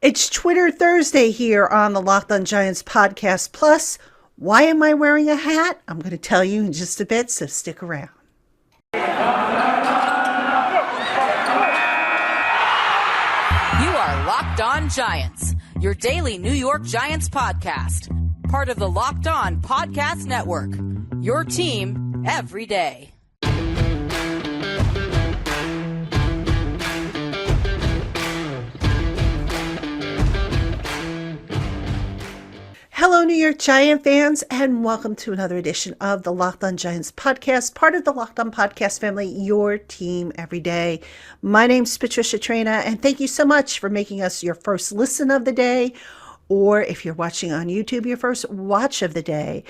It's Twitter Thursday here on the Locked On Giants podcast. Plus, why am I wearing a hat? I'm going to tell you in just a bit, so stick around. You are Locked On Giants, your daily New York Giants podcast. Part of the Locked On Podcast Network, your team every day. Hello, New York Giant fans, and welcome to another edition of the Locked On Giants podcast, part of the Locked On Podcast family, your team every day. My name's DaEntertainah, and thank you so much for making us your first listen of the day, or if you're watching on YouTube, your first watch of the day.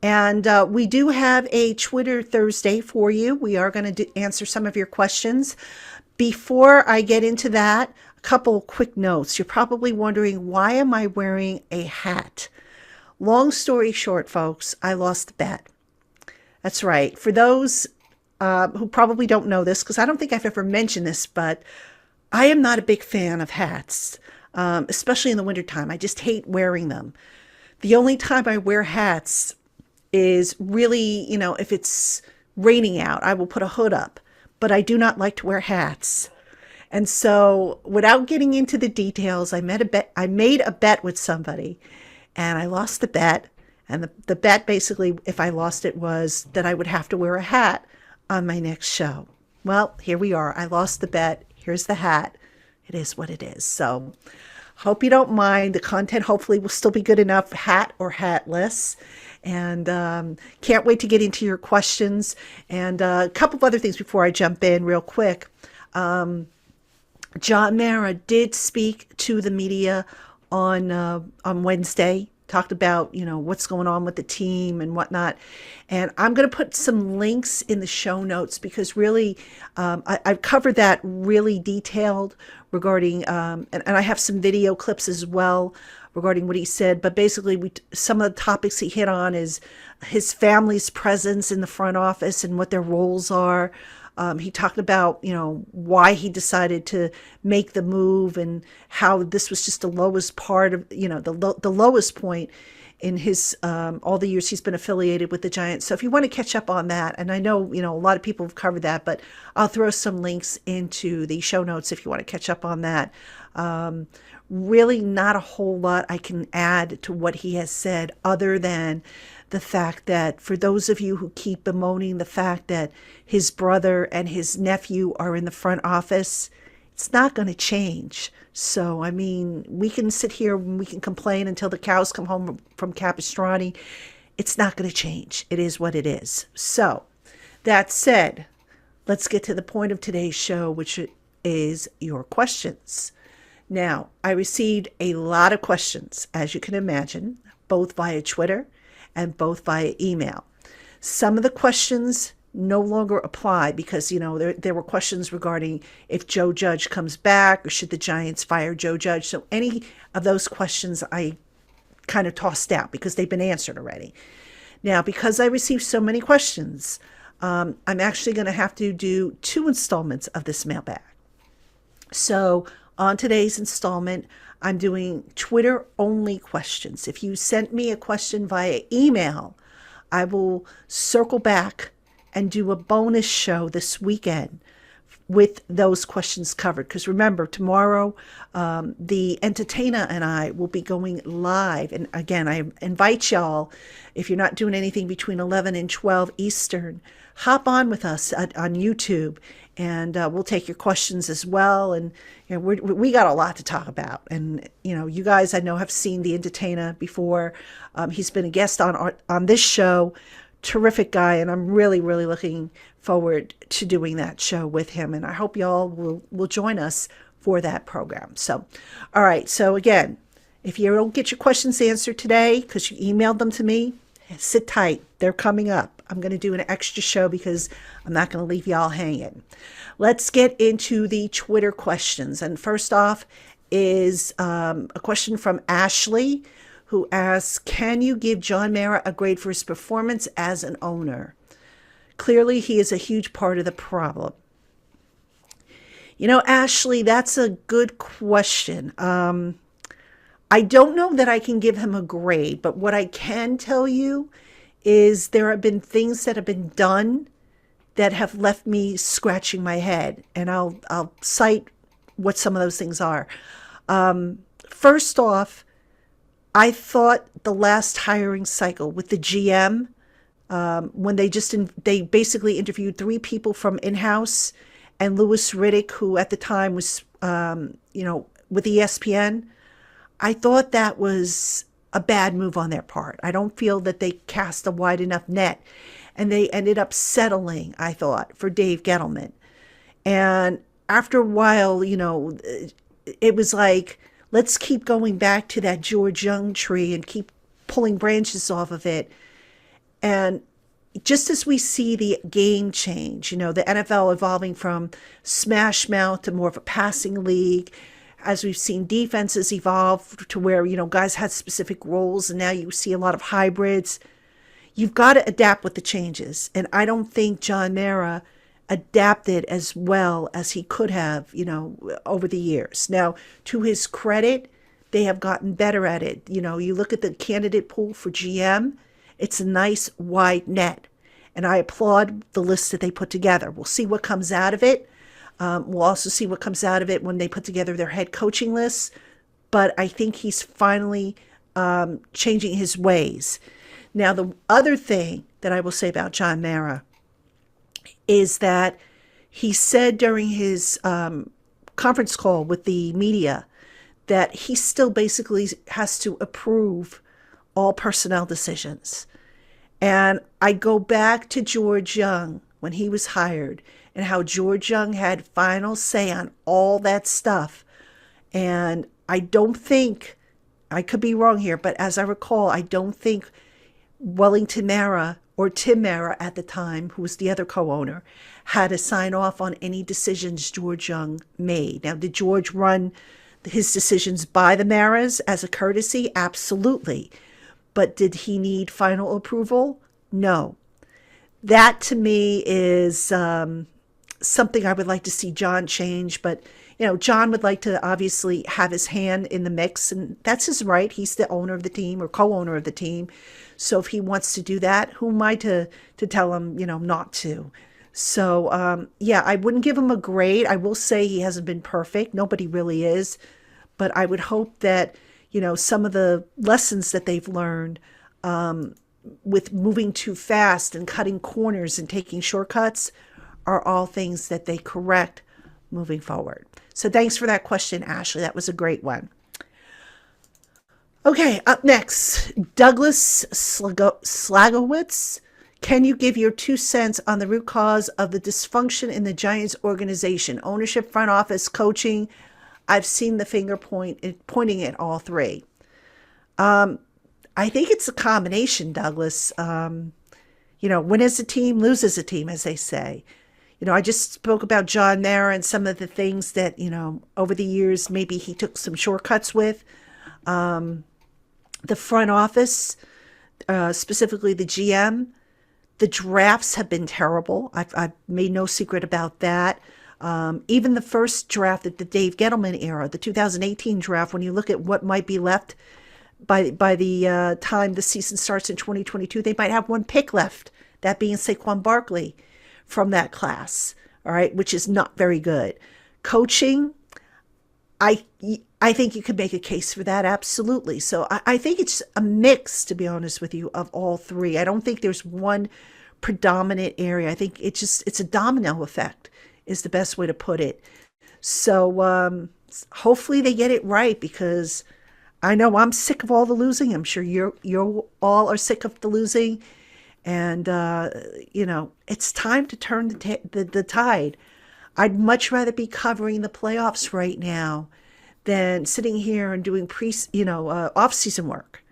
And we do have a Twitter Thursday for you. We are going to answer some of your questions. Before I get into that, a couple quick notes. You're probably wondering, why am I wearing a hat? Long story short, folks, I lost the bet. That's right. For those who probably don't know this, because I don't think I've ever mentioned this, but I am not a big fan of hats, especially in the wintertime. I just hate wearing them. The only time I wear hats is really, if it's raining out, I will put a hood up, but I do not like to wear hats. And so without getting into the details, I made a bet with somebody. And I lost the bet. And the bet basically, if I lost it, was that I would have to wear a hat on my next show. Well, here we are. I lost the bet. Here's the hat. It is what it is. So hope you don't mind. The content hopefully will still be good enough, hat or hatless. And can't wait to get into your questions. And a couple of other things before I jump in real quick. John Mara did speak to the media on Wednesday, talked about, what's going on with the team and whatnot. And I'm going to put some links in the show notes because really, I've covered that really detailed regarding, and I have some video clips as well regarding what he said. But basically, some of the topics he hit on is his family's presence in the front office and what their roles are. He talked about, why he decided to make the move and how this was just the lowest part of, the lowest point in his, all the years he's been affiliated with the Giants. So if you want to catch up on that, and I know, a lot of people have covered that, but I'll throw some links into the show notes if you want to catch up on that. Really not a whole lot I can add to what he has said other than the fact that for those of you who keep bemoaning the fact that his brother and his nephew are in the front office, it's not going to change. So, we can sit here and we can complain until the cows come home from Capistrani. It's not going to change. It is what it is. So, that said, let's get to the point of today's show, which is your questions. Now, I received a lot of questions, as you can imagine, both via Twitter and both via email. Some of the questions no longer apply because, there were questions regarding if Joe Judge comes back or should the Giants fire Joe Judge. So any of those questions I kind of tossed out because they've been answered already. Now, because I received so many questions, I'm actually going to have to do 2 installments of this mailbag. So on today's installment, I'm doing Twitter-only questions. If you sent me a question via email, I will circle back and do a bonus show this weekend with those questions covered. Because remember, tomorrow, DaEntertainah and I will be going live. And again, I invite y'all, if you're not doing anything between 11 and 12 Eastern, hop on with us on YouTube. And we'll take your questions as well. And we got a lot to talk about. And, you guys I know have seen DaEntertainah before. He's been a guest on this show. Terrific guy. And I'm really, really looking forward to doing that show with him. And I hope y'all will join us for that program. So, all right. So again, if you don't get your questions answered today because you emailed them to me, sit tight. They're coming up. I'm going to do an extra show because I'm not going to leave y'all hanging. Let's get into the Twitter questions. And first off is a question from Ashley, who asks, can you give John Mara a grade for his performance as an owner? Clearly, he is a huge part of the problem. Ashley, that's a good question. I don't know that I can give him a grade, but what I can tell you is there have been things that have been done that have left me scratching my head, and I'll cite what some of those things are. First off, I thought the last hiring cycle with the GM, when they basically interviewed three people from in-house and Louis Riddick, who at the time was with ESPN. I thought that was a bad move on their part. I don't feel that they cast a wide enough net, and they ended up settling, I thought, for Dave Gettleman. And after a while, it was like, let's keep going back to that George Young tree and keep pulling branches off of it. And just as we see the game change, the NFL evolving from smash mouth to more of a passing league, as we've seen defenses evolve to where, guys had specific roles, and now you see a lot of hybrids. You've got to adapt with the changes. And I don't think John Mara adapted as well as he could have, over the years. Now, to his credit, they have gotten better at it. You look at the candidate pool for GM, it's a nice wide net. And I applaud the list that they put together. We'll see what comes out of it. We'll also see what comes out of it when they put together their head coaching lists. But I think he's finally changing his ways. Now, the other thing that I will say about John Mara is that he said during his conference call with the media that he still basically has to approve all personnel decisions. And I go back to George Young when he was hired and how George Young had final say on all that stuff. And I don't think, I could be wrong here, but as I recall, I don't think Wellington Mara or Tim Mara at the time, who was the other co-owner, had to sign off on any decisions George Young made. Now, did George run his decisions by the Maras as a courtesy? Absolutely. But did he need final approval? No. That to me is something I would like to see John change. But, John would like to obviously have his hand in the mix, and that's his right. He's the owner of the team or co-owner of the team. So if he wants to do that, who am I to tell him, not to? So, I wouldn't give him a grade. I will say he hasn't been perfect. Nobody really is. But I would hope that, some of the lessons that they've learned with moving too fast and cutting corners and taking shortcuts are all things that they correct moving forward. So thanks for that question, Ashley. That was a great one. Okay, up next, Douglas Slagowitz. Can you give your 2 cents on the root cause of the dysfunction in the Giants organization? Ownership, front office, coaching. I've seen the finger pointing at all three. I think it's a combination, Douglas. Win as a team, lose as a team, as they say. I just spoke about John Mara and some of the things that, over the years, maybe he took some shortcuts with. The front office, specifically the GM, the drafts have been terrible. I've made no secret about that. Even the first draft at the Dave Gettleman era, the 2018 draft, when you look at what might be left by the time the season starts in 2022, they might have one pick left, that being Saquon Barkley from that class, all right, which is not very good. Coaching, I think you could make a case for that, absolutely. So I think it's a mix, to be honest with you, of all three. I don't think there's one predominant area. I think it's a domino effect is the best way to put it. So hopefully they get it right, because I know I'm sick of all the losing. I'm sure you all are sick of the losing. And, it's time to turn the tide. I'd much rather be covering the playoffs right now than sitting here and doing off-season work.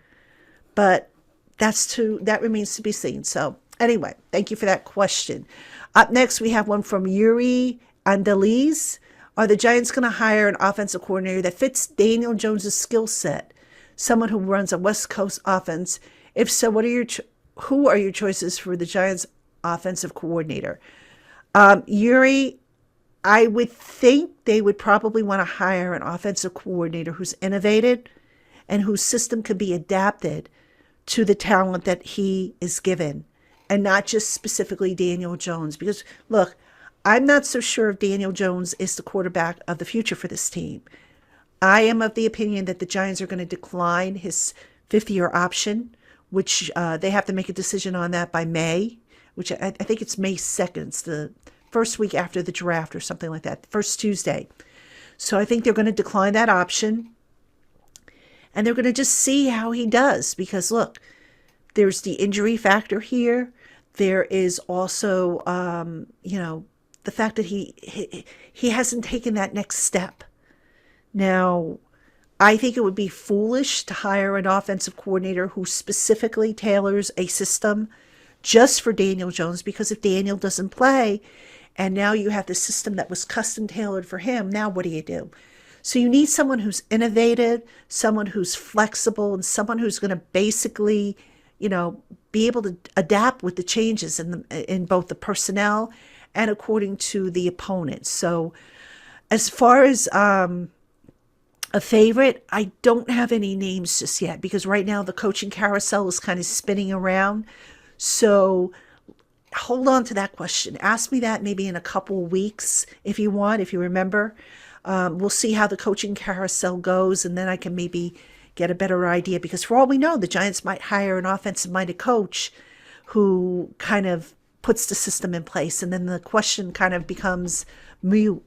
But that remains to be seen. So anyway, thank you for that question. Up next, we have one from Yuri Andaliz. Are the Giants going to hire an offensive coordinator that fits Daniel Jones's skill set? Someone who runs a West Coast offense? If so, who are your choices for the Giants offensive coordinator? Yuri, I would think they would probably want to hire an offensive coordinator who's innovative and whose system can be adapted to the talent that he is given, and not just specifically Daniel Jones. Because look, I'm not so sure if Daniel Jones is the quarterback of the future for this team. I am of the opinion that the Giants are going to decline his fifth-year option, which they have to make a decision on that by May, which I think it's May 2nd. It's the first week after the draft or something like that, first Tuesday. So I think they're going to decline that option, and they're going to just see how he does. Because look, there's the injury factor here. There is also, the fact that he hasn't taken that next step. Now, I think it would be foolish to hire an offensive coordinator who specifically tailors a system just for Daniel Jones, because if Daniel doesn't play and now you have the system that was custom tailored for him, now what do you do? So you need someone who's innovative, someone who's flexible, and someone who's going to basically, be able to adapt with the changes in both the personnel and according to the opponent. So as far as a favorite, I don't have any names just yet, because right now the coaching carousel is kind of spinning around. So hold on to that question. Ask me that maybe in a couple of weeks if you want, if you remember. We'll see how the coaching carousel goes, and then I can maybe get a better idea, because for all we know, the Giants might hire an offensive-minded coach who kind of puts the system in place, and then the question kind of becomes mute,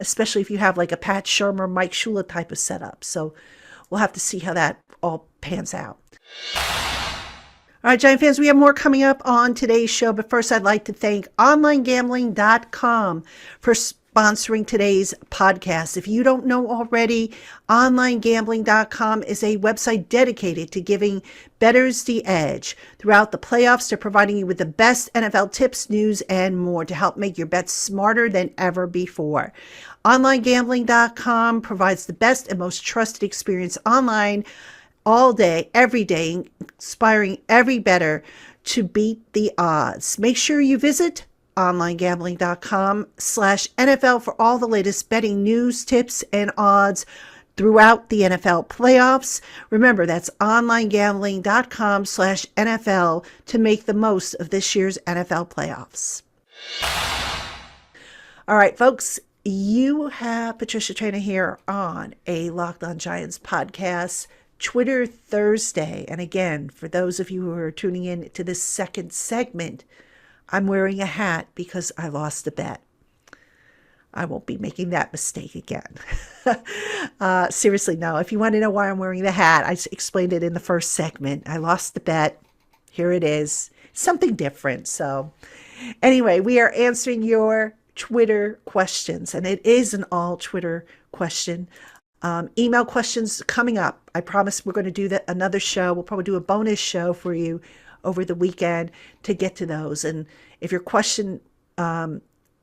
especially if you have like a Pat Shermer, Mike Shula type of setup. So we'll have to see how that all pans out. All right, Giant fans, we have more coming up on today's show, but first I'd like to thank OnlineGambling.com for sponsoring today's podcast. If you don't know already, OnlineGambling.com is a website dedicated to giving bettors the edge. Throughout the playoffs, they're providing you with the best NFL tips, news, and more to help make your bets smarter than ever before. OnlineGambling.com provides the best and most trusted experience online all day, every day, inspiring every bettor to beat the odds. Make sure you visit onlinegambling.com/NFL for all the latest betting news, tips, and odds throughout the NFL playoffs. Remember, that's onlinegambling.com/NFL to make the most of this year's NFL playoffs. All right, folks, you have Patricia Traina here on a Locked On Giants podcast, Twitter Thursday. And again, for those of you who are tuning in to this second segment, I'm wearing a hat because I lost a bet. I won't be making that mistake again. Seriously, no. If you want to know why I'm wearing the hat, I explained it in the first segment. I lost the bet. Here it is. Something different. So anyway, we are answering your Twitter questions, and it is an all Twitter question. Email questions coming up. I promise we're going to do that another show. We'll probably do a bonus show for you over the weekend to get to those. And if your question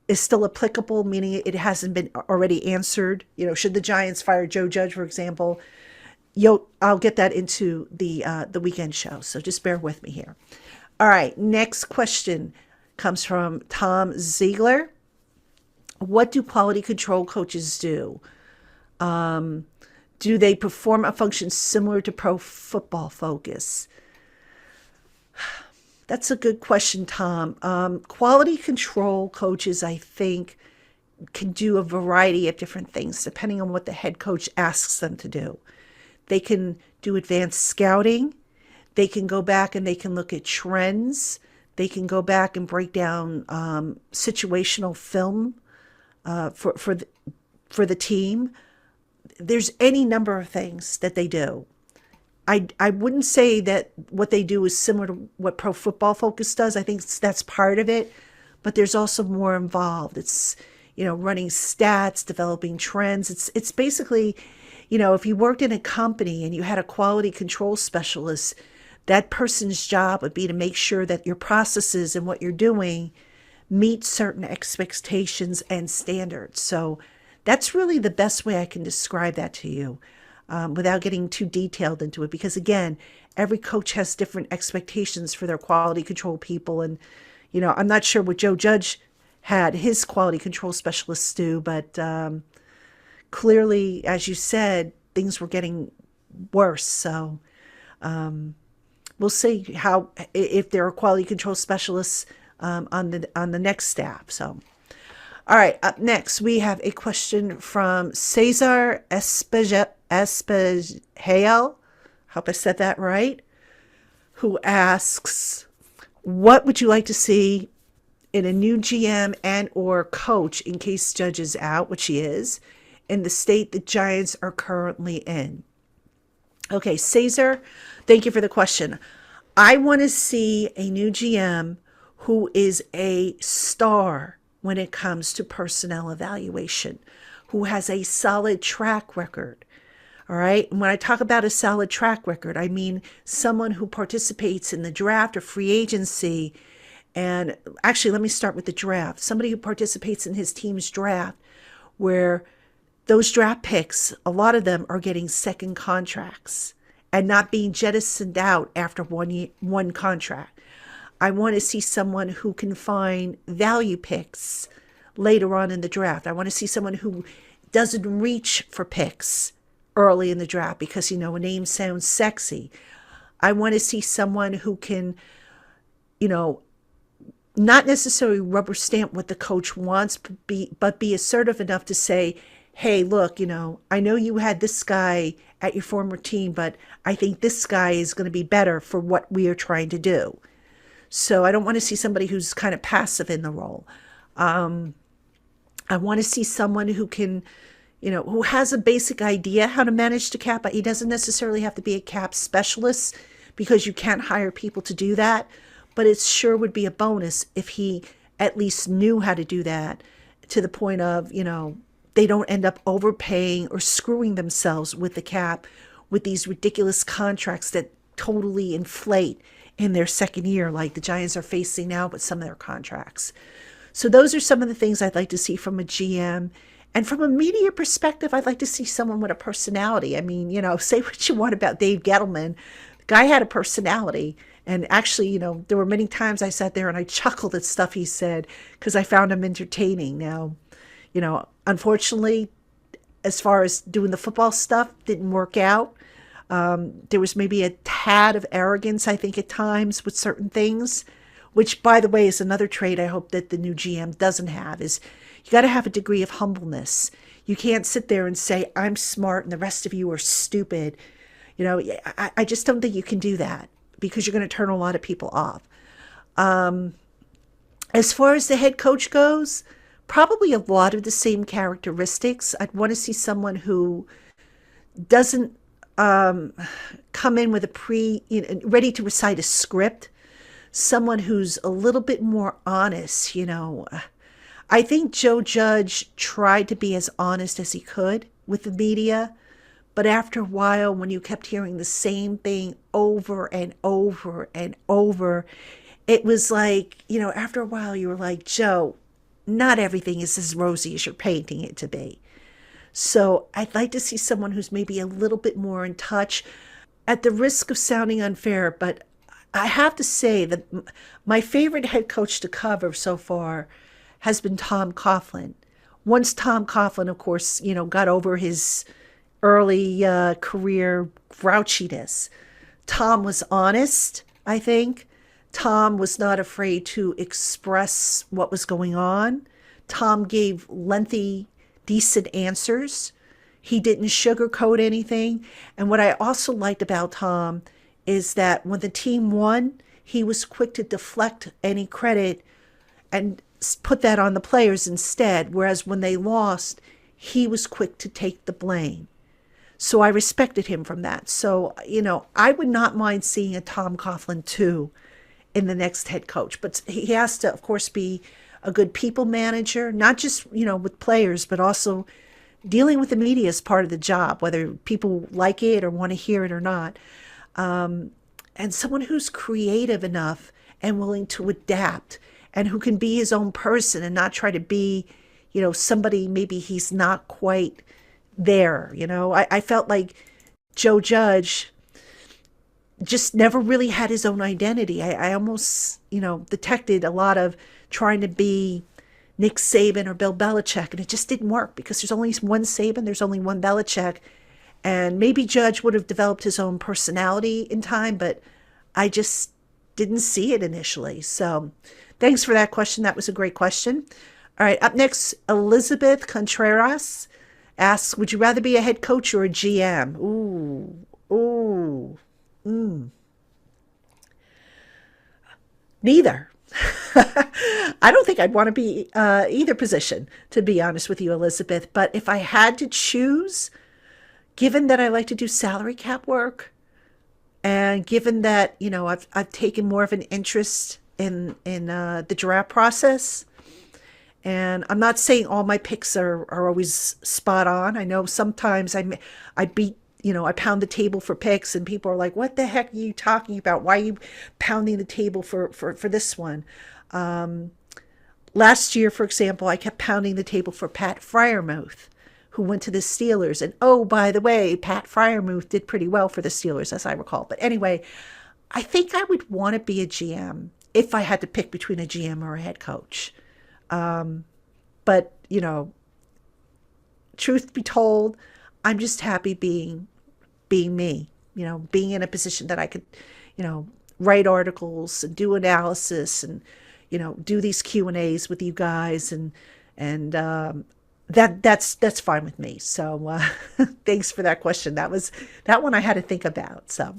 is still applicable, meaning it hasn't been already answered, should the Giants fire Joe Judge, for example, I'll get that into the weekend show. So just bear with me here. All right, next question comes from Tom Ziegler. What do quality control coaches do? Do they perform a function similar to Pro Football Focus? That's a good question, Tom. Quality control coaches, I think, can do a variety of different things depending on what the head coach asks them to do. They can do advanced scouting. They can go back and they can look at trends. They can go back and break down situational film for the team. There's any number of things that they do. I wouldn't say that what they do is similar to what Pro Football Focus does. I think that's part of it, but there's also more involved. It's, running stats, developing trends. It's basically, if you worked in a company and you had a quality control specialist, that person's job would be to make sure that your processes and what you're doing meet certain expectations and standards. So that's really the best way I can describe that to you. Without getting too detailed into it, because again, every coach has different expectations for their quality control people. And, I'm not sure what Joe Judge had his quality control specialists do, but clearly, as you said, things were getting worse. So we'll see if there are quality control specialists on the next staff. So, all right, up next we have a question from Cesar Espejel. Hope I said that right. Who asks, what would you like to see in a new GM and or coach in case Judge is out, which he is, in the state the Giants are currently in? Okay, Cesar, thank you for the question. I want to see a new GM who is a star when it comes to personnel evaluation, who has a solid track record. All right. And when I talk about a solid track record, I mean someone who participates in the draft or free agency. And actually, let me start with the draft. Somebody who participates in his team's draft, where those draft picks, a lot of them are getting second contracts and not being jettisoned out after one contract. I want to see someone who can find value picks later on in the draft. I want to see someone who doesn't reach for picks early in the draft because, a name sounds sexy. I want to see someone who can, not necessarily rubber stamp what the coach wants, but be assertive enough to say, hey, look, I know you had this guy at your former team, but I think this guy is going to be better for what we are trying to do. So I don't want to see somebody who's kind of passive in the role. I want to see someone who can, who has a basic idea how to manage the cap, but he doesn't necessarily have to be a cap specialist because you can't hire people to do that. But it sure would be a bonus if he at least knew how to do that, to the point of, they don't end up overpaying or screwing themselves with the cap with these ridiculous contracts that totally inflate in their second year, like the Giants are facing now with some of their contracts. So those are some of the things I'd like to see from a GM. And from a media perspective, I'd like to see someone with a personality. I mean, say what you want about Dave Gettleman. The guy had a personality. And actually, there were many times I sat there and I chuckled at stuff he said because I found him entertaining. Now, unfortunately, as far as doing the football stuff, didn't work out. There was maybe a tad of arrogance, I think, at times with certain things, which, by the way, is another trait I hope that the new GM doesn't have, is you got to have a degree of humbleness. You can't sit there and say, I'm smart and the rest of you are stupid. I just don't think you can do that because you're going to turn a lot of people off. As far as the head coach goes, probably a lot of the same characteristics. I'd want to see someone who doesn't come in with ready to recite a script. Someone who's a little bit more honest. I think Joe Judge tried to be as honest as he could with the media, but after a while, when you kept hearing the same thing over and over and over, it was like, after a while you were like, Joe, not everything is as rosy as you're painting it to be. So I'd like to see someone who's maybe a little bit more in touch, at the risk of sounding unfair, but I have to say that my favorite head coach to cover so far has been Tom Coughlin. Once Tom Coughlin, of course, got over his early career grouchiness, Tom was honest, I think. Tom was not afraid to express what was going on. Tom gave lengthy, decent answers. He didn't sugarcoat anything. And what I also liked about Tom is that when the team won, he was quick to deflect any credit and put that on the players instead. Whereas when they lost, he was quick to take the blame. So I respected him from that. So, I would not mind seeing a Tom Coughlin too in the next head coach. But he has to, of course, be a good people manager, not just, with players, but also dealing with the media is part of the job, whether people like it or want to hear it or not. And someone who's creative enough and willing to adapt and who can be his own person and not try to be, somebody maybe he's not quite there. I felt like Joe Judge just never really had his own identity. I almost, detected a lot of trying to be Nick Saban or Bill Belichick, and it just didn't work because there's only one Saban, there's only one Belichick, And maybe Judge would have developed his own personality in time, but I just didn't see it initially. So thanks for that question. That was a great question. All right, up next, Elizabeth Contreras asks, would you rather be a head coach or a GM? Ooh. Neither. I don't think I'd want to be either position, to be honest with you, Elizabeth. But if I had to choose, given that I like to do salary cap work, and given that I've taken more of an interest in the draft process, and I'm not saying all my picks are always spot on. I know sometimes I beat I pound the table for picks, and people are like, "What the heck are you talking about? Why are you pounding the table for this one?" Last year, for example, I kept pounding the table for Pat Freiermuth, who went to the Steelers. And oh, by the way, Pat Freiermuth did pretty well for the Steelers, as I recall. But anyway, I think I would want to be a GM if I had to pick between a GM or a head coach. But, truth be told, I'm just happy being me, being in a position that I could, write articles and do analysis and, do these Q&As with you guys. And that's fine with me. So thanks for that question. That one I had to think about. So.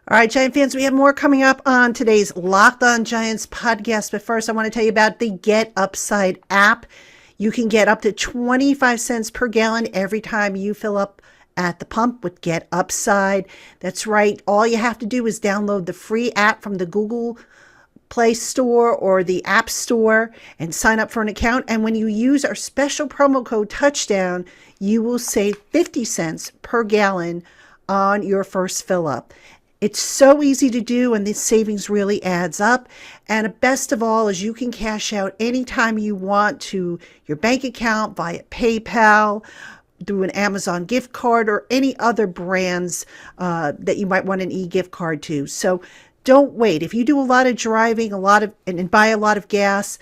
All right, Giant fans, we have more coming up on today's Locked On Giants podcast. But first, I want to tell you about the Get Upside app. You can get up to 25 cents per gallon every time you fill up at the pump with Get Upside. That's right. All you have to do is download the free app from the Google Play Store or the App Store and sign up for an account. And when you use our special promo code Touchdown, you will save 50 cents per gallon on your first fill up. It's so easy to do, and this savings really adds up. And best of all is you can cash out anytime you want to your bank account, via PayPal, through an Amazon gift card, or any other brands that you might want an e-gift card to. So don't wait. If you do a lot of driving, and buy a lot of gas,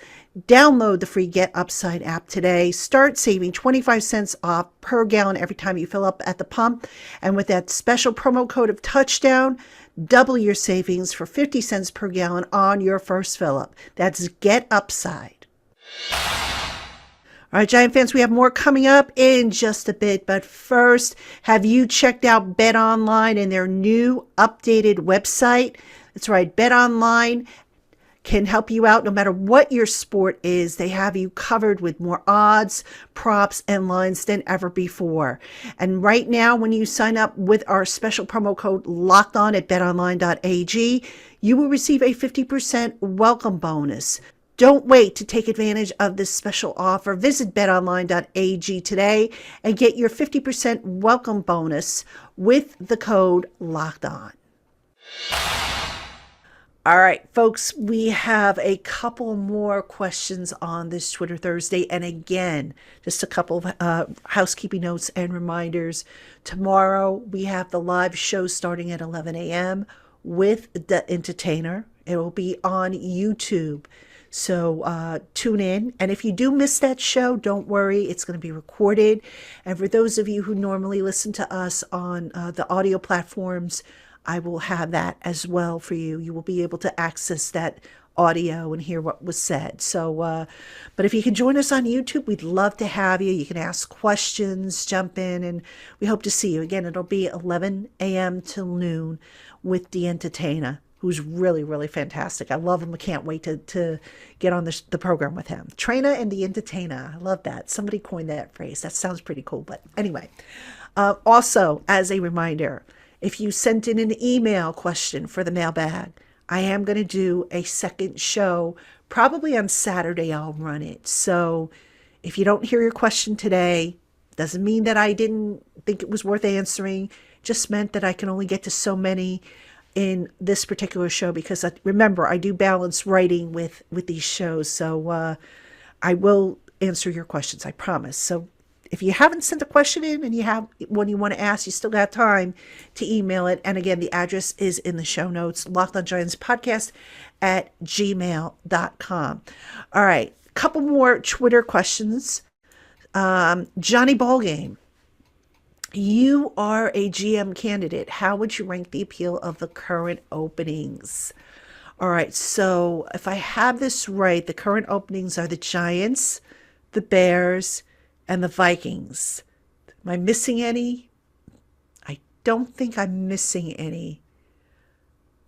download the free Get Upside app today. Start saving 25 cents off per gallon every time you fill up at the pump. And with that special promo code of Touchdown, double your savings for 50 cents per gallon on your first fill up. That's Get Upside. All right, Giant fans, we have more coming up in just a bit. But first, have you checked out Bet Online and their new updated website? That's right, Bet Online can help you out no matter what your sport is. They have you covered with more odds, props, and lines than ever before. And right now, when you sign up with our special promo code LOCKEDON at betonline.ag, you will receive a 50% welcome bonus. Don't wait to take advantage of this special offer. Visit betonline.ag today and get your 50% welcome bonus with the code LOCKEDON. All right, folks, we have a couple more questions on this Twitter Thursday. And again, just a couple of housekeeping notes and reminders. Tomorrow, we have the live show starting at 11 a.m. with DaEntertainah. It will be on YouTube. So tune in. And if you do miss that show, don't worry. It's going to be recorded. And for those of you who normally listen to us on the audio platforms, I will have that as well for you. You will be able to access that audio and hear what was said. So, but if you can join us on YouTube, we'd love to have you. You can ask questions, jump in, and we hope to see you. Again, it'll be 11 a.m. till noon with DaEntertainah, who's really, really fantastic. I love him. I can't wait to get on the program with him. Trainer and DaEntertainah. I love that. Somebody coined that phrase. That sounds pretty cool. But anyway, also, as a reminder, if you sent in an email question for the mailbag, I am going to do a second show. Probably on Saturday, I'll run it. So if you don't hear your question today, doesn't mean that I didn't think it was worth answering. Just meant that I can only get to so many in this particular show because remember, I do balance writing with these shows. So I will answer your questions, I promise. So if you haven't sent a question in and you have one you want to ask, you still got time to email it. And again, the address is in the show notes, lockedongiantspodcast at gmail.com. All right, a couple more Twitter questions. Johnny Ballgame You are a GM candidate. How would you rank the appeal of the current openings? All right, so if I have this right, the current openings are the Giants, the Bears, and the Vikings. Am I missing any? I don't think I'm missing any.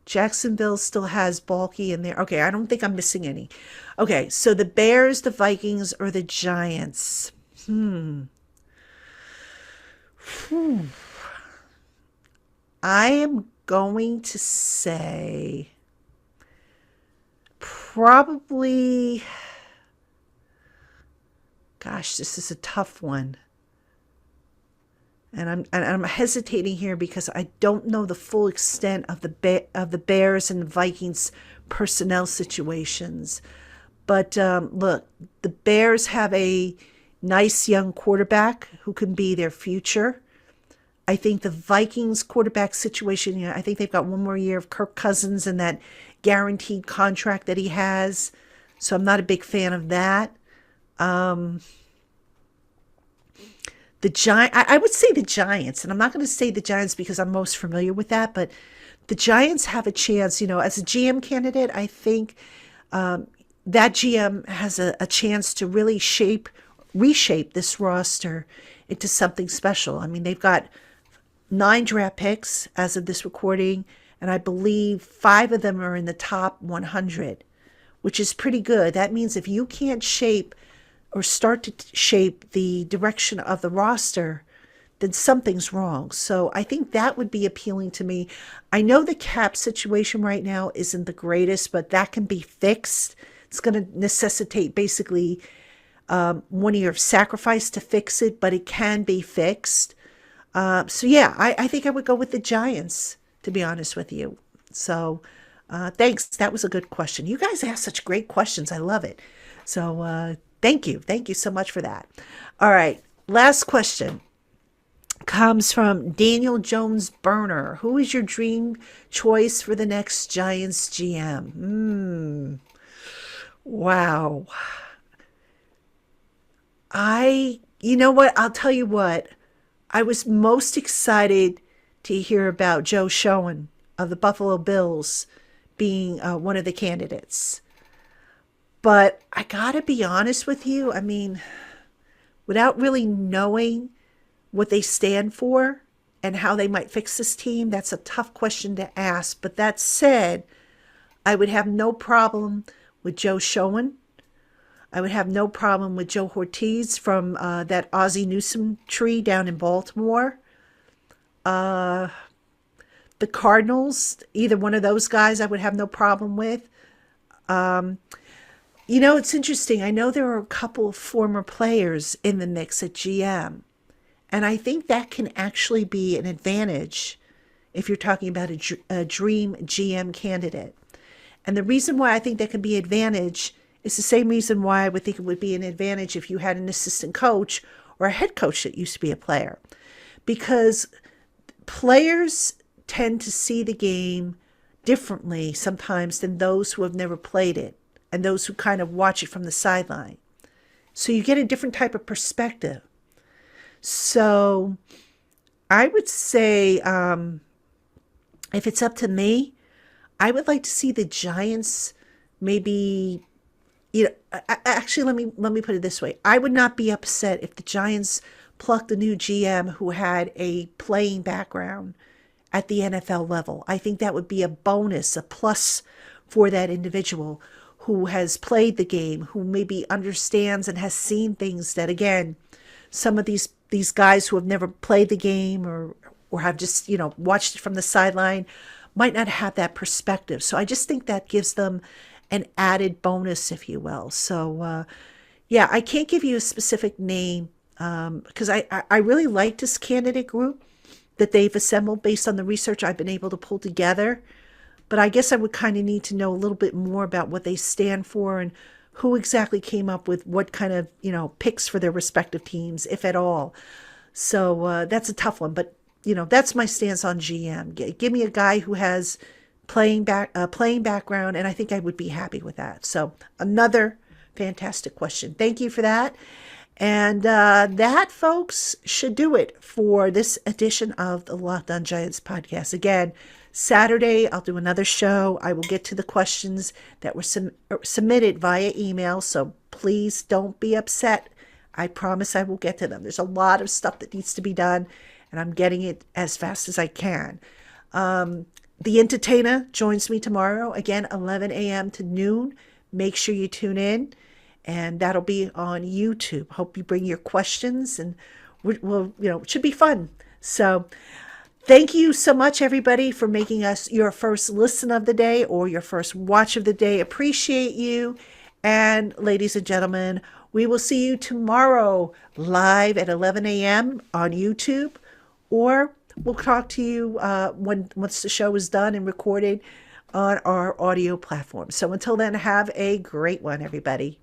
Jacksonville still has Balky in there. Okay, I don't think I'm missing any. Okay, so the Bears, the Vikings, or the Giants? I am going to say probably, gosh, this is a tough one. And I'm hesitating here because I don't know the full extent of the Bears and the Vikings personnel situations. But look, the Bears have a nice young quarterback who can be their future. I think the Vikings quarterback situation, I think they've got one more year of Kirk Cousins and that guaranteed contract that he has. So I'm not a big fan of that. I would say the Giants, and I'm not going to say the Giants because I'm most familiar with that, but the Giants have a chance, as a GM candidate. I think that GM has a chance to really reshape this roster into something special. I mean, they've got 9 draft picks as of this recording, and I believe 5 of them are in the top 100, which is pretty good. That means if you can't shape or start to shape the direction of the roster, then something's wrong. So I think that would be appealing to me. I know the cap situation right now isn't the greatest, but that can be fixed. It's going to necessitate basically one year of sacrifice to fix it, but it can be fixed. So yeah, I think I would go with the Giants, to be honest with you. So thanks. That was a good question. You guys ask such great questions. I love it. So thank you. Thank you so much for that. All right. Last question comes from Daniel Jones Burner. Who is your dream choice for the next Giants GM? Wow. You know what? I'll tell you what. I was most excited to hear about Joe Schoen of the Buffalo Bills being one of the candidates. But I gotta be honest with you. I mean, without really knowing what they stand for and how they might fix this team, that's a tough question to ask. But that said, I would have no problem with Joe Schoen. I would have no problem with Joe Ortiz from that Ozzie Newsome tree down in Baltimore. The Cardinals, either one of those guys I would have no problem with. It's interesting. I know there are a couple of former players in the mix at GM, and I think that can actually be an advantage if you're talking about a dream GM candidate. And the reason why I think that can be an advantage is the same reason why I would think it would be an advantage if you had an assistant coach or a head coach that used to be a player. Because players tend to see the game differently sometimes than those who have never played it and those who kind of watch it from the sideline. So you get a different type of perspective. So I would say if it's up to me, I would like to see the Giants maybe, actually, let me put it this way. I would not be upset if the Giants plucked a new GM who had a playing background at the NFL level. I think that would be a bonus, a plus for that individual who has played the game, who maybe understands and has seen things that, again, some of these guys who have never played the game or have just, watched it from the sideline might not have that perspective. So I just think that gives them an added bonus, if you will. So, yeah, I can't give you a specific name because I really like this candidate group that they've assembled based on the research I've been able to pull together. But I guess I would kind of need to know a little bit more about what they stand for and who exactly came up with what kind of, picks for their respective teams, if at all. So that's a tough one. But, that's my stance on GM. Give me a guy who has playing background, and I think I would be happy with that. So another fantastic question. Thank you for that. And that, folks, should do it for this edition of the Locked On Giants podcast. Again, Saturday, I'll do another show. I will get to the questions that were submitted via email, so please don't be upset. I promise I will get to them. There's a lot of stuff that needs to be done, and I'm getting it as fast as I can. DaEntertainah joins me tomorrow, again, 11 a.m. to noon. Make sure you tune in, and that'll be on YouTube. Hope you bring your questions, and we'll, it should be fun. So thank you so much, everybody, for making us your first listen of the day or your first watch of the day. Appreciate you. And ladies and gentlemen, we will see you tomorrow live at 11 a.m. on YouTube, or we'll talk to you once the show is done and recorded on our audio platform. So until then, have a great one, everybody.